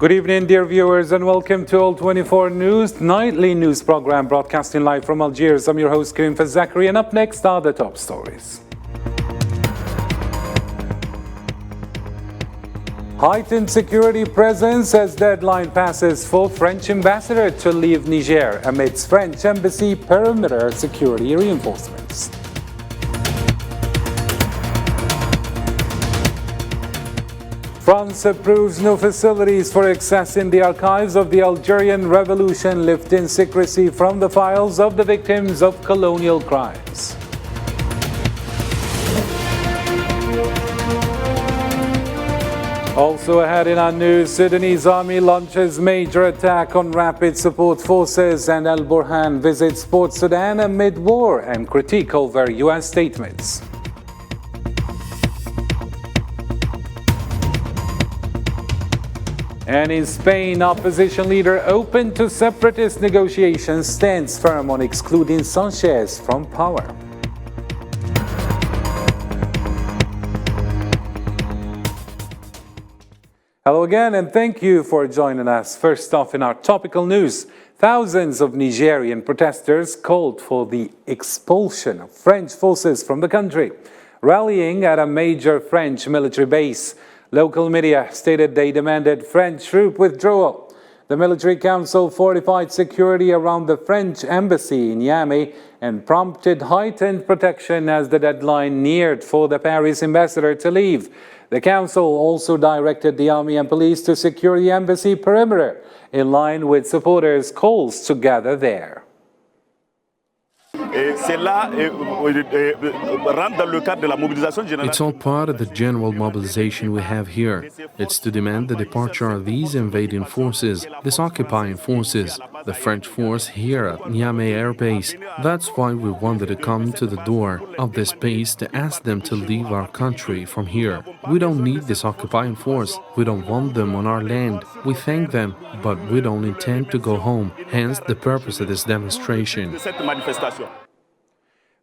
Good evening, dear viewers, and welcome to All 24 News, nightly news program broadcasting live from Algiers. I'm your host, Karim Fazakri, and up next are the top stories. Heightened security presence as deadline passes for French ambassador to leave Niger amidst French embassy perimeter security reinforcements. France approves new facilities for accessing the archives of the Algerian Revolution, lifting secrecy from the files of the victims of colonial crimes. Also ahead in our news, Sudanese army launches major attack on rapid support forces, and Al Burhan visits Port Sudan amid war and critique over U.S. statements. And in Spain, opposition leader open to separatist negotiations stands firm on excluding Sanchez from power. Hello again, and thank you for joining us. First off, in our topical news, thousands of Nigerian protesters called for the expulsion of French forces from the country, rallying at a major French military base. Local media stated they demanded French troop withdrawal. The military council fortified security around the French embassy in Niamey and prompted heightened protection as the deadline neared for the Paris ambassador to leave. The council also directed the army and police to secure the embassy perimeter, in line with supporters' calls to gather there. It's all part of the general mobilization we have here. It's to demand the departure of these invading forces, these occupying forces, the French force here at Niamey Air Base. That's why we wanted to come to the door of this base to ask them to leave our country from here. We don't need this occupying force. We don't want them on our land. We thank them, but we don't intend to go home. Hence the purpose of this demonstration.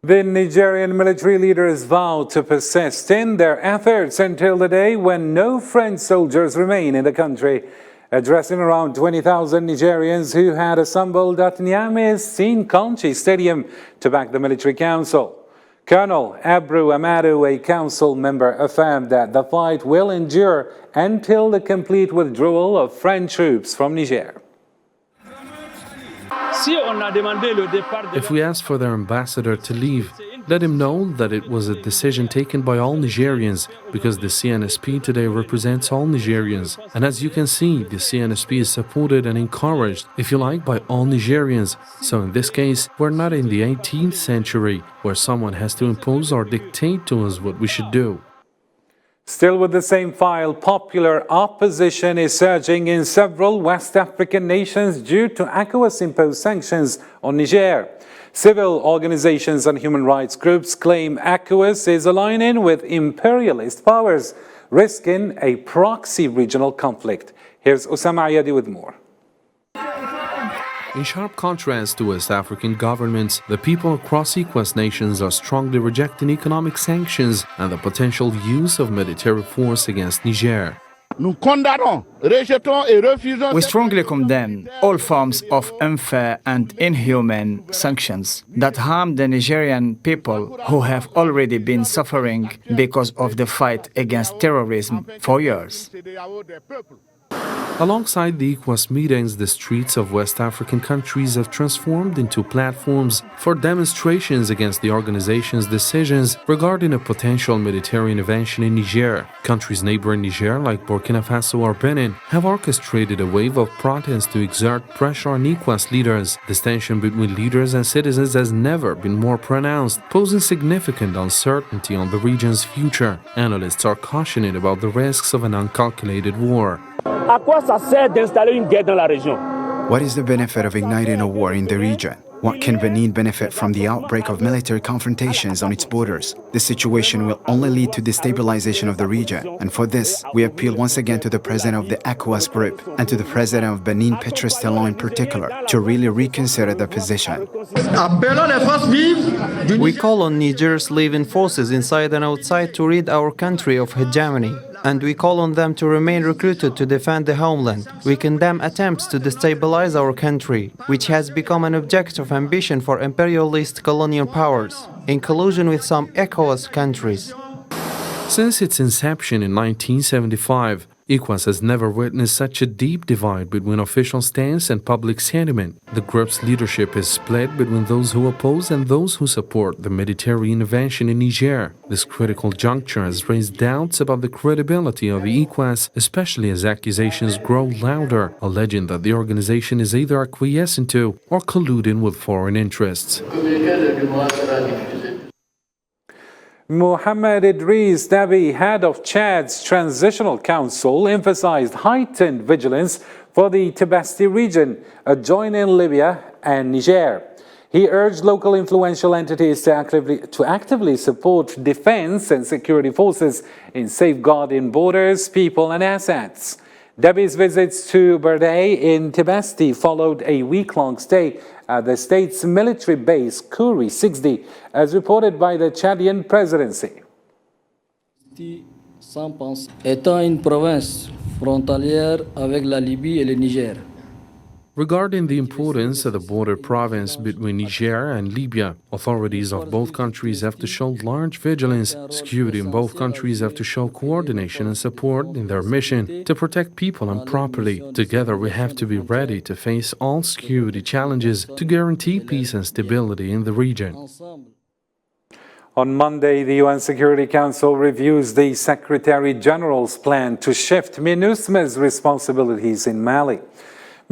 The Nigerian military leaders vow to persist in their efforts until the day when no French soldiers remain in the country. Addressing around 20,000 Nigerians who had assembled at Niamey's Kanchi Stadium to back the military council, Colonel Abru Amadu, a council member, affirmed that the fight will endure until the complete withdrawal of French troops from Niger. If we ask for their ambassador to leave, let him know that it was a decision taken by all Nigerians, because the CNSP today represents all Nigerians. And as you can see, the CNSP is supported and encouraged, if you like, by all Nigerians. So in this case, we're not in the 18th century, where someone has to impose or dictate to us what we should do. Still with the same file, popular opposition is surging in several West African nations due to ECOWAS-imposed sanctions on Niger. Civil organizations and human rights groups claim ECOWAS is aligning with imperialist powers, risking a proxy regional conflict. Here's Osama Ayadi with more. In sharp contrast to West African governments, the people across ECOWAS nations are strongly rejecting economic sanctions and the potential use of military force against Niger. We strongly condemn all forms of unfair and inhuman sanctions that harm the Nigerian people who have already been suffering because of the fight against terrorism for years. Alongside the ECOWAS meetings, the streets of West African countries have transformed into platforms for demonstrations against the organization's decisions regarding a potential military intervention in Niger. Countries neighboring Niger, like Burkina Faso or Benin, have orchestrated a wave of protests to exert pressure on ECOWAS leaders. This tension between leaders and citizens has never been more pronounced, posing significant uncertainty on the region's future. Analysts are cautioning about the risks of an uncalculated war. What is the benefit of igniting a war in the region? What can Benin benefit from the outbreak of military confrontations on its borders? This situation will only lead to destabilization of the region. And for this, we appeal once again to the president of the ECOWAS group and to the president of Benin, Petrus Talon in particular, to really reconsider the position. We call on Niger's living forces inside and outside to rid our country of hegemony. and we call on them to remain recruited to defend the homeland. We condemn attempts to destabilize our country, which has become an object of ambition for imperialist colonial powers, in collusion with some ECOWAS countries. Since its inception in 1975, ECOWAS has never witnessed such a deep divide between official stance and public sentiment. The group's leadership is split between those who oppose and those who support the military intervention in Niger. This critical juncture has raised doubts about the credibility of the ECOWAS, especially as accusations grow louder, alleging that the organization is either acquiescing to or colluding with foreign interests. Mohamed Idris Dabi, head of Chad's Transitional Council, emphasized heightened vigilance for the Tibesti region adjoining Libya and Niger. He urged local influential entities to actively support defense and security forces in safeguarding borders, people, and assets. Dabi's visits to Berdei in Tibesti followed a week-long stay at the state's military base, Kouri 60, as reported by the Chadian presidency. Étant une province frontalière avec la Libye et le Niger. Regarding the importance of the border province between Niger and Libya, authorities of both countries have to show large vigilance. Security in both countries have to show coordination and support in their mission to protect people and property. Together, we have to be ready to face all security challenges to guarantee peace and stability in the region. On Monday, the UN Security Council reviews the Secretary General's plan to shift MINUSMA's responsibilities in Mali.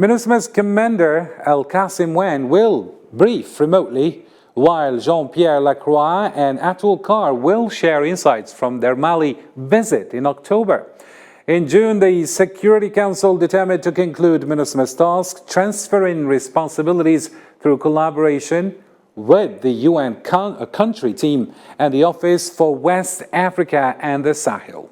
MINUSMA's commander, El-Qasim Wen, will brief remotely, while Jean-Pierre Lacroix and Atul Kar will share insights from their Mali visit in October. In June, the Security Council determined to conclude MINUSMA's task, transferring responsibilities through collaboration with the UN country team and the Office for West Africa and the Sahel.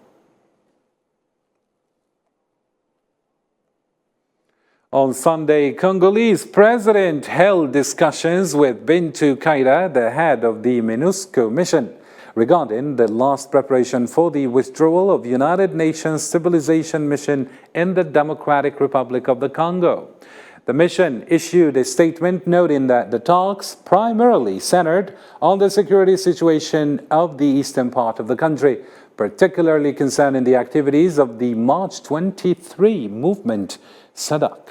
On Sunday, Congolese president held discussions with Bintou Keïta, the head of the MINUSCO mission, regarding the last preparation for the withdrawal of United Nations Stabilization Mission in the Democratic Republic of the Congo. The mission issued a statement noting that the talks primarily centered on the security situation of the eastern part of the country, particularly concerning the activities of the March 23 movement, SADC.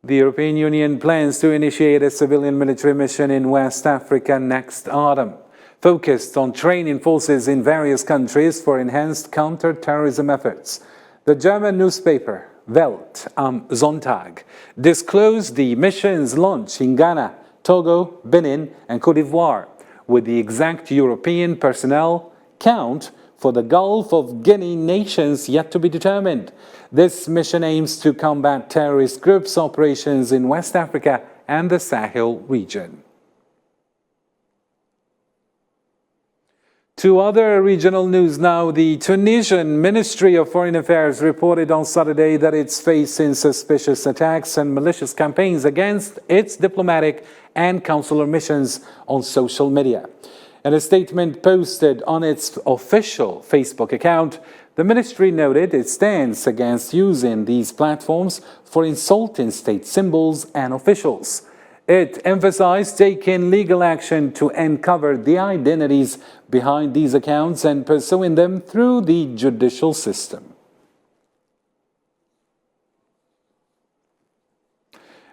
The European Union plans to initiate a civilian military mission in West Africa next autumn, focused on training forces in various countries for enhanced counter-terrorism efforts. The German newspaper Welt am Sonntag disclosed the mission's launch in Ghana, Togo, Benin, and Côte d'Ivoire, with the exact European personnel count for the Gulf of Guinea nations yet to be determined. This mission aims to combat terrorist groups' operations in West Africa and the Sahel region. To other regional news now, the Tunisian Ministry of Foreign Affairs reported on Saturday that it's facing suspicious attacks and malicious campaigns against its diplomatic and consular missions on social media. In a statement posted on its official Facebook account, the ministry noted its stance against using these platforms for insulting state symbols and officials. It emphasized taking legal action to uncover the identities behind these accounts and pursuing them through the judicial system.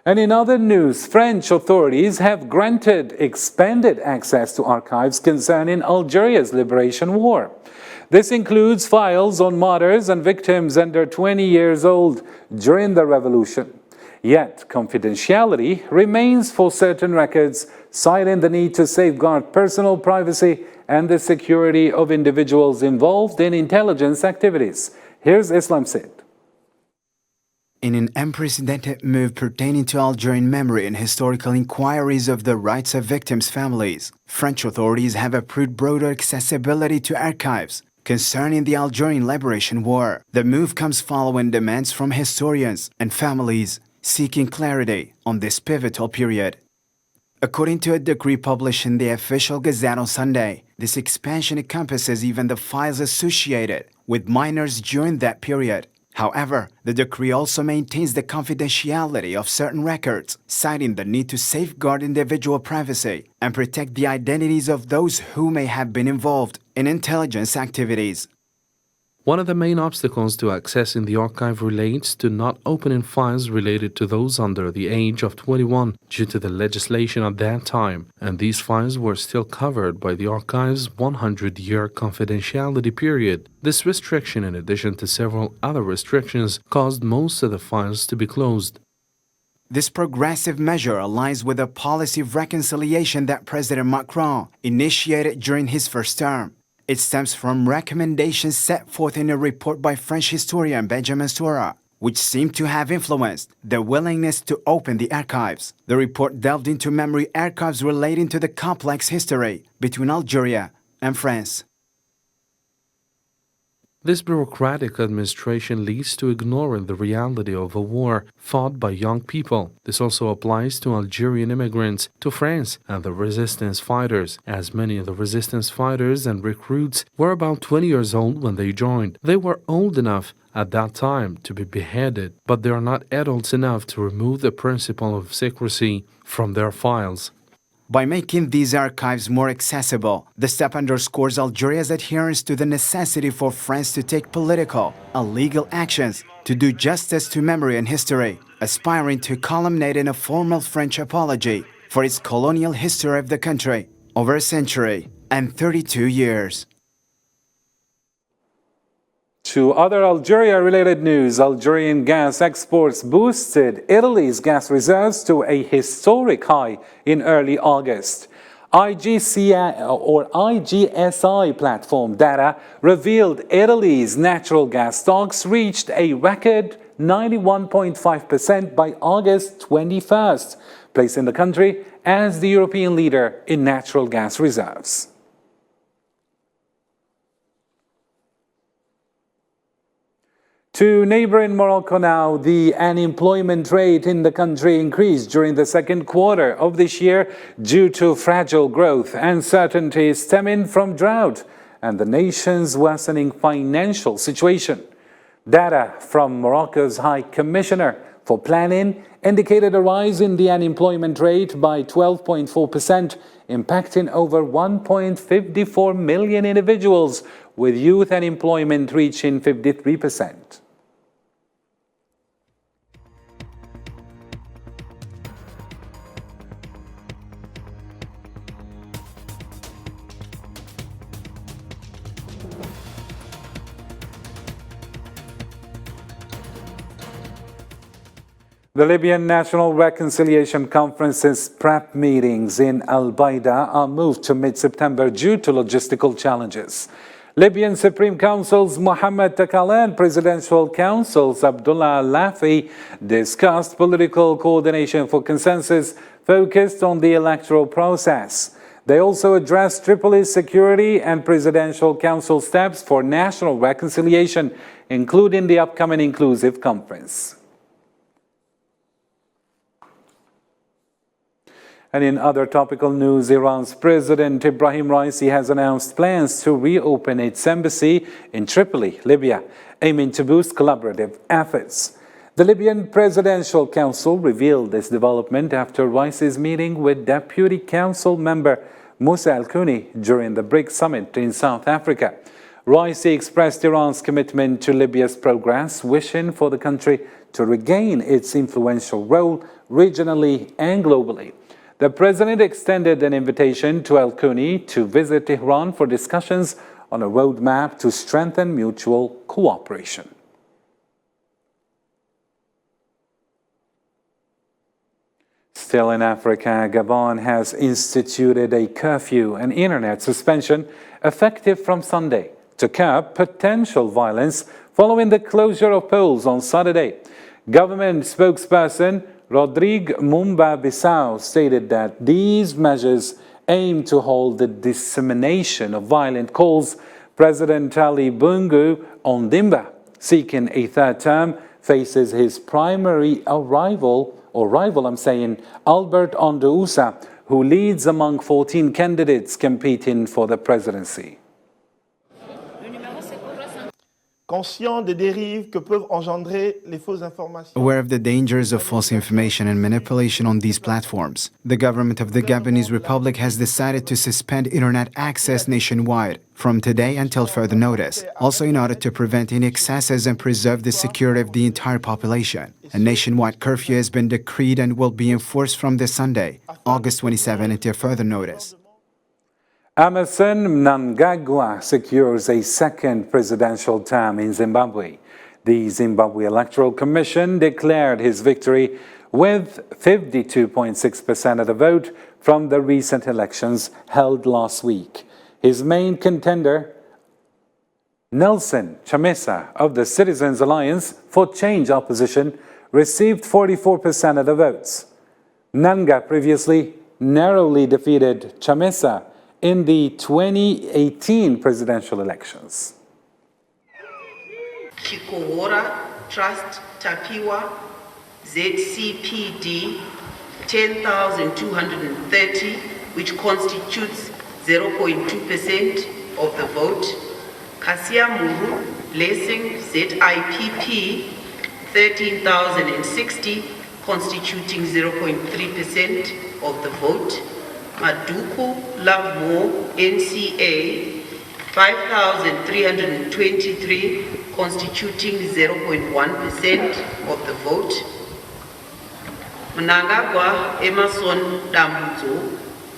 And in other news, French authorities have granted expanded access to archives concerning Algeria's liberation war. This includes files on martyrs and victims under 20 years old during the revolution. Yet, confidentiality remains for certain records, citing the need to safeguard personal privacy and the security of individuals involved in intelligence activities. Here's Islam Said. In an unprecedented move pertaining to Algerian memory and historical inquiries of the rights of victims' families, French authorities have approved broader accessibility to archives concerning the Algerian Liberation War. The move comes following demands from historians and families seeking clarity on this pivotal period. According to a decree published in the official Gazette on Sunday, this expansion encompasses even the files associated with minors during that period. However, the decree also maintains the confidentiality of certain records, citing the need to safeguard individual privacy and protect the identities of those who may have been involved in intelligence activities. One of the main obstacles to accessing the archive relates to not opening files related to those under the age of 21 due to the legislation at that time, and these files were still covered by the archive's 100-year confidentiality period. This restriction, in addition to several other restrictions, caused most of the files to be closed. This progressive measure aligns with a policy of reconciliation that President Macron initiated during his first term. It stems from recommendations set forth in a report by French historian Benjamin Stora, which seemed to have influenced the willingness to open the archives. The report delved into memory archives relating to the complex history between Algeria and France. This bureaucratic administration leads to ignoring the reality of a war fought by young people. This also applies to Algerian immigrants to France and the resistance fighters, as many of the resistance fighters and recruits were about 20 years old when they joined. They were old enough at that time to be beheaded, but they are not adults enough to remove the principle of secrecy from their files. By making these archives more accessible, the step underscores Algeria's adherence to the necessity for France to take political and legal actions to do justice to memory and history, aspiring to culminate in a formal French apology for its colonial history of the country over a century and 32 years. To other Algeria-related news, Algerian gas exports boosted Italy's gas reserves to a historic high in early August. IGSI platform data revealed Italy's natural gas stocks reached a record 91.5% by August 21st, placing the country as the European leader in natural gas reserves. To neighboring Morocco now, the unemployment rate in the country increased during the second quarter of this year due to fragile growth, uncertainty stemming from drought, and the nation's worsening financial situation. Data from Morocco's High Commissioner for Planning indicated a rise in the unemployment rate by 12.4%, impacting over 1.54 million individuals, with youth unemployment reaching 53%. The Libyan National Reconciliation Conference's prep meetings in Al-Baida are moved to mid-September due to logistical challenges. Libyan Supreme Council's Mohammed Takala and Presidential Council's Abdullah Lafi discussed political coordination for consensus focused on the electoral process. They also addressed Tripoli's security and Presidential Council steps for national reconciliation, including the upcoming inclusive conference. And in other topical news, Iran's President Ibrahim Raisi has announced plans to reopen its embassy in Tripoli, Libya, aiming to boost collaborative efforts. The Libyan Presidential Council revealed this development after Raisi's meeting with Deputy Council member Musa Al-Kuni during the BRICS summit in South Africa. Raisi expressed Iran's commitment to Libya's progress, wishing for the country to regain its influential role regionally and globally. The president extended an invitation to Al-Kuni to visit Tehran for discussions on a roadmap to strengthen mutual cooperation. Still in Africa, Gabon has instituted a curfew and internet suspension effective from Sunday to curb potential violence following the closure of polls on Saturday. Government spokesperson Rodrigue Mumba Bissau stated that these measures aim to halt the dissemination of violent calls. President Ali Bongo Ondimba, seeking a third term, faces his primary rival, Albert Ondousa, who leads among 14 candidates competing for the presidency. Conscient des dérives que peuvent engendrer les fausses informations. Aware of the dangers of false information and manipulation on these platforms, the government of the Gabonese Republic has decided to suspend internet access nationwide from today until further notice, also in order to prevent any excesses and preserve the security of the entire population. A nationwide curfew has been decreed and will be enforced from this Sunday, August 27, until further notice. Emmerson Mnangagwa secures a second presidential term in Zimbabwe. The Zimbabwe Electoral Commission declared his victory with 52.6% of the vote from the recent elections held last week. His main contender, Nelson Chamisa of the Citizens Alliance for Change opposition, received 44% of the votes. Nanga previously narrowly defeated Chamisa in the 2018 presidential elections. Kikohora Trust Tapiwa ZCPD 10,230, which constitutes 0.2% of the vote. Kasia Muru Blessing ZIPP 13,060, constituting 0.3% of the vote. Maduku Lavmo NCA 5,323, constituting 0.1% of the vote. Mnangagwa Emerson Dambudzo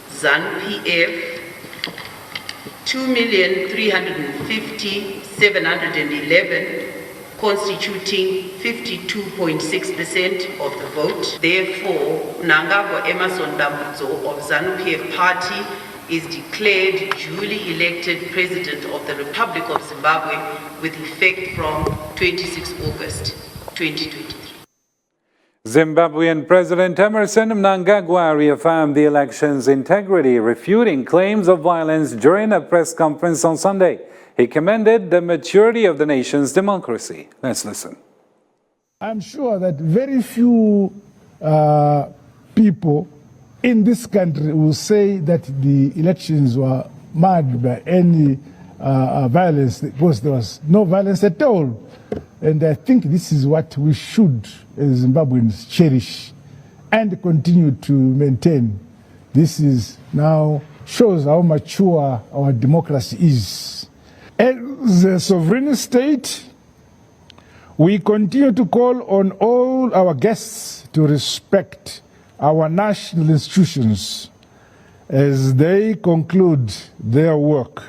ZANU-PF 2,350,711, constituting 52.6% of the vote. Therefore, Mnangagwa Emerson Dambudzo of ZANU-PF party is declared duly elected President of the Republic of Zimbabwe with effect from 26 August 2023. Zimbabwean President Emmerson Mnangagwa reaffirmed the election's integrity, refuting claims of violence during a press conference on Sunday. He commended the maturity of the nation's democracy. Let's listen. I'm sure that very few people in this country will say that the elections were marred by any violence, because there was no violence at all. And I think this is what we should, as Zimbabweans, cherish and continue to maintain. This is now shows how mature our democracy is. As a sovereign state, we continue to call on all our guests to respect our national institutions as they conclude their work.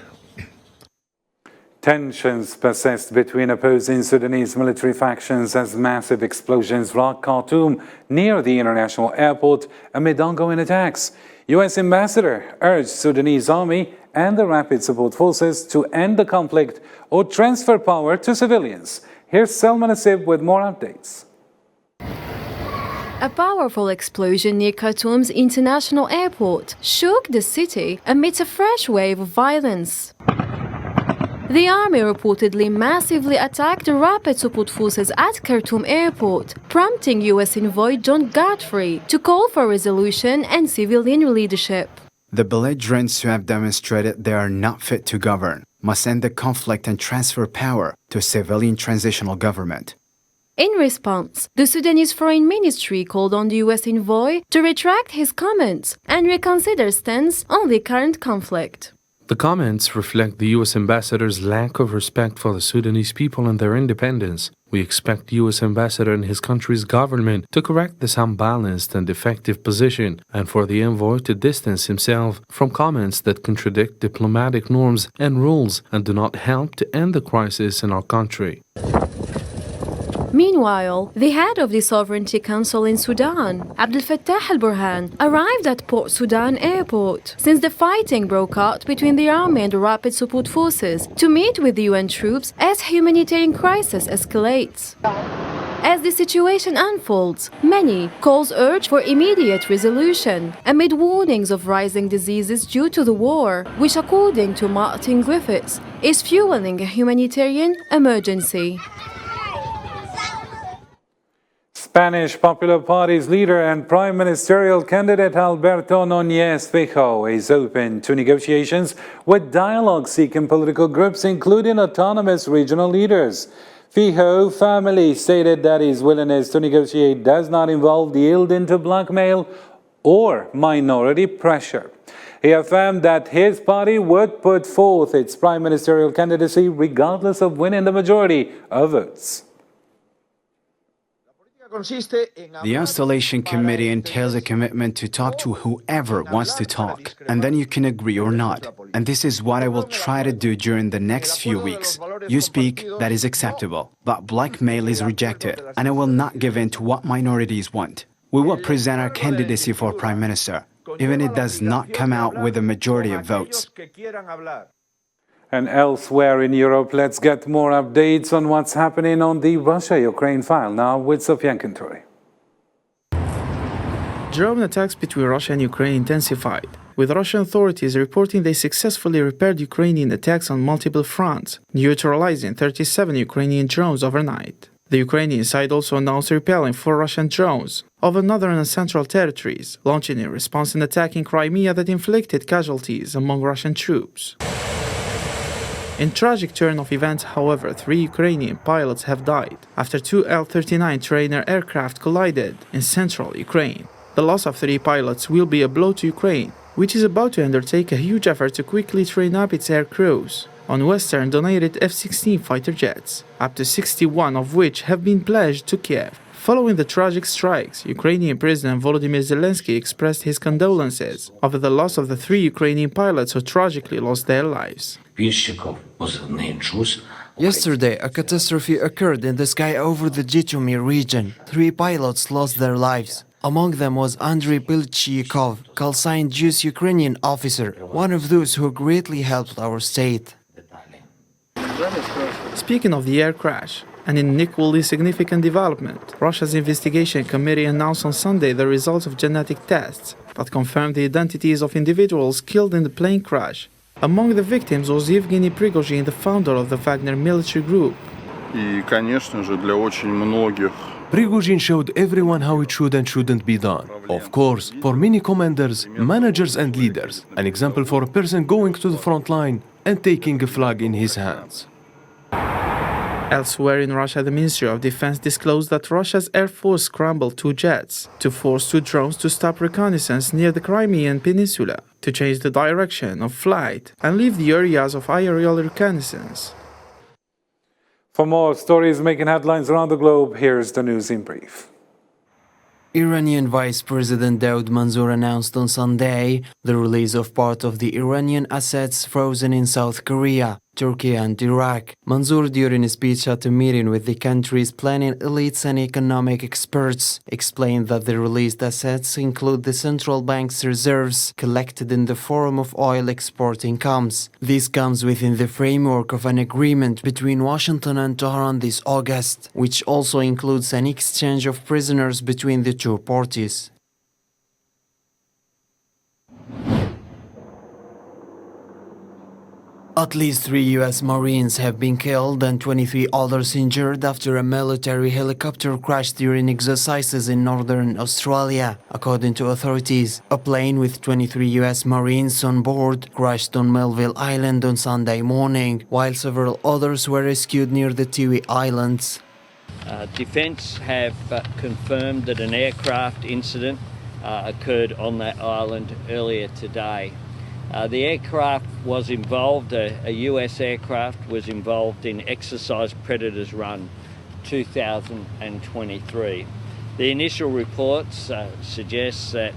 Tensions persist between opposing Sudanese military factions as massive explosions rock Khartoum near the international airport amid ongoing attacks. U.S. ambassador urged Sudanese army and the Rapid Support Forces to end the conflict or transfer power to civilians. Here's Selma Nasib with more updates. A powerful explosion near Khartoum's international airport shook the city amidst a fresh wave of violence. The army reportedly massively attacked the Rapid Support Forces at Khartoum Airport, prompting U.S. envoy John Godfrey to call for resolution and civilian leadership. The belligerents who have demonstrated they are not fit to govern must end the conflict and transfer power to a civilian transitional government. In response, the Sudanese Foreign Ministry called on the U.S. envoy to retract his comments and reconsider stance on the current conflict. The comments reflect the U.S. ambassador's lack of respect for the Sudanese people and their independence. We expect the U.S. ambassador and his country's government to correct this unbalanced and defective position, and for the envoy to distance himself from comments that contradict diplomatic norms and rules and do not help to end the crisis in our country. Meanwhile, the head of the Sovereignty Council in Sudan, Abdel Fattah al-Burhan, arrived at Port Sudan Airport since the fighting broke out between the army and the Rapid Support Forces to meet with the UN troops as humanitarian crisis escalates. As the situation unfolds, many calls urge for immediate resolution amid warnings of rising diseases due to the war, which according to Martin Griffiths, is fueling a humanitarian emergency. Spanish Popular Party's leader and prime ministerial candidate Alberto Núñez Feijóo is open to negotiations with dialogue-seeking political groups, including autonomous regional leaders. Feijóo family stated that his willingness to negotiate does not involve yielding to blackmail or minority pressure. He affirmed that his party would put forth its prime ministerial candidacy regardless of winning the majority of votes. The installation committee entails a commitment to talk to whoever wants to talk, and then you can agree or not. And this is what I will try to do during the next few weeks. You speak, that is acceptable, but blackmail is rejected, and I will not give in to what minorities want. We will present our candidacy for prime minister, even if it does not come out with a majority of votes. And elsewhere in Europe, let's get more updates on what's happening on the Russia-Ukraine file now with Sofian Kinturi. Drone attacks between Russia and Ukraine intensified, with Russian authorities reporting they successfully repaired Ukrainian attacks on multiple fronts, neutralizing 37 Ukrainian drones overnight. The Ukrainian side also announced repelling 4 Russian drones over northern and central territories, launching in response an attack in Crimea that inflicted casualties among Russian troops. In tragic turn of events, however, 3 Ukrainian pilots have died after 2 Il-39 trainer aircraft collided in central Ukraine. The loss of 3 pilots will be a blow to Ukraine, which is about to undertake a huge effort to quickly train up its air crews on Western donated F-16 fighter jets, up to 61 of which have been pledged to Kiev. Following the tragic strikes, Ukrainian President Volodymyr Zelensky expressed his condolences over the loss of the 3 Ukrainian pilots who tragically lost their lives. Yesterday, a catastrophe occurred in the sky over the Zhytomyr region. 3 pilots lost their lives. Among them was Andrei Pilchikov, call-signed Jewish Ukrainian officer, one of those who greatly helped our state. Speaking of the air crash, and in an equally significant development, Russia's investigation committee announced on Sunday the results of genetic tests that confirmed the identities of individuals killed in the plane crash. Among the victims was Yevgeny Prigozhin, the founder of the Wagner military group. Prigozhin showed everyone how it should and shouldn't be done. Of course, for many commanders, managers and leaders, an example for a person going to the front line and taking a flag in his hands. Elsewhere in Russia, the Ministry of Defense disclosed that Russia's Air Force scrambled 2 jets to force 2 drones to stop reconnaissance near the Crimean Peninsula, to change the direction of flight and leave the areas of aerial reconnaissance. For more stories making headlines around the globe, here's the news in brief. Iranian Vice President Daoud Mansour announced on Sunday the release of part of the Iranian assets frozen in South Korea, Turkey and Iraq. Mansour, during a speech at a meeting with the country's planning elites and economic experts, explained that the released assets include the central bank's reserves collected in the form of oil export incomes. This comes within the framework of an agreement between Washington and Tehran this August, which also includes an exchange of prisoners between the 2 parties. At least 3 U.S. Marines have been killed and 23 others injured after a military helicopter crashed during exercises in northern Australia. According to authorities, a plane with 23 U.S. Marines on board crashed on Melville Island on Sunday morning, while several others were rescued near the Tiwi Islands. Defence have confirmed that an aircraft incident occurred on that island earlier today. The aircraft was involved, a US aircraft was involved in Exercise Predators Run 2023. The initial reports suggest that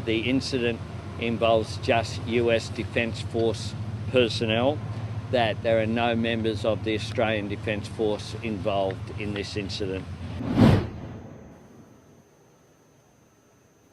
the incident involves just US Defence Force personnel, that there are no members of the Australian Defence Force involved in this incident.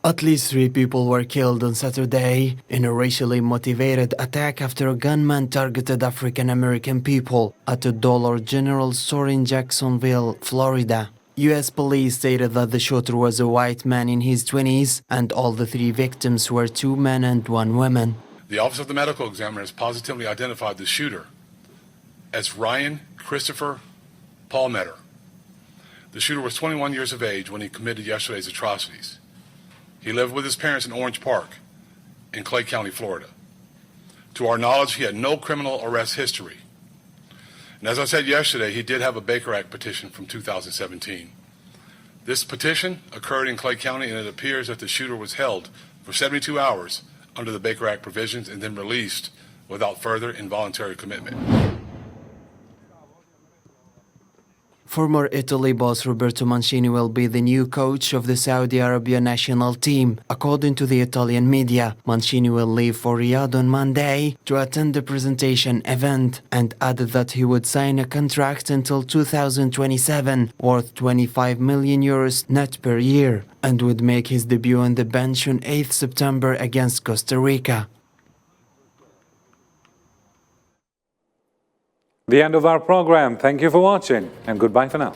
At least 3 people were killed on Saturday in a racially motivated attack after a gunman targeted African-American people at a Dollar General store in Jacksonville, Florida. U.S. police stated that the shooter was a white man in his 20s and all the 3 victims were 2 men and 1 woman. The Office of the Medical Examiner has positively identified the shooter as Ryan Christopher Palmetter. The shooter was 21 years of age when he committed yesterday's atrocities. He lived with his parents in Orange Park in Clay County, Florida. To our knowledge, he had no criminal arrest history. And as I said yesterday, he did have a Baker Act petition from 2017. This petition occurred in Clay County, and it appears that the shooter was held for 72 hours under the Baker Act provisions and then released without further involuntary commitment. Former Italy boss Roberto Mancini will be the new coach of the Saudi Arabia national team. According to the Italian media, Mancini will leave for Riyadh on Monday to attend the presentation event and added that he would sign a contract until 2027 worth 25 million euros net per year and would make his debut on the bench on 8th September against Costa Rica. The end of our program. Thank you for watching and goodbye for now.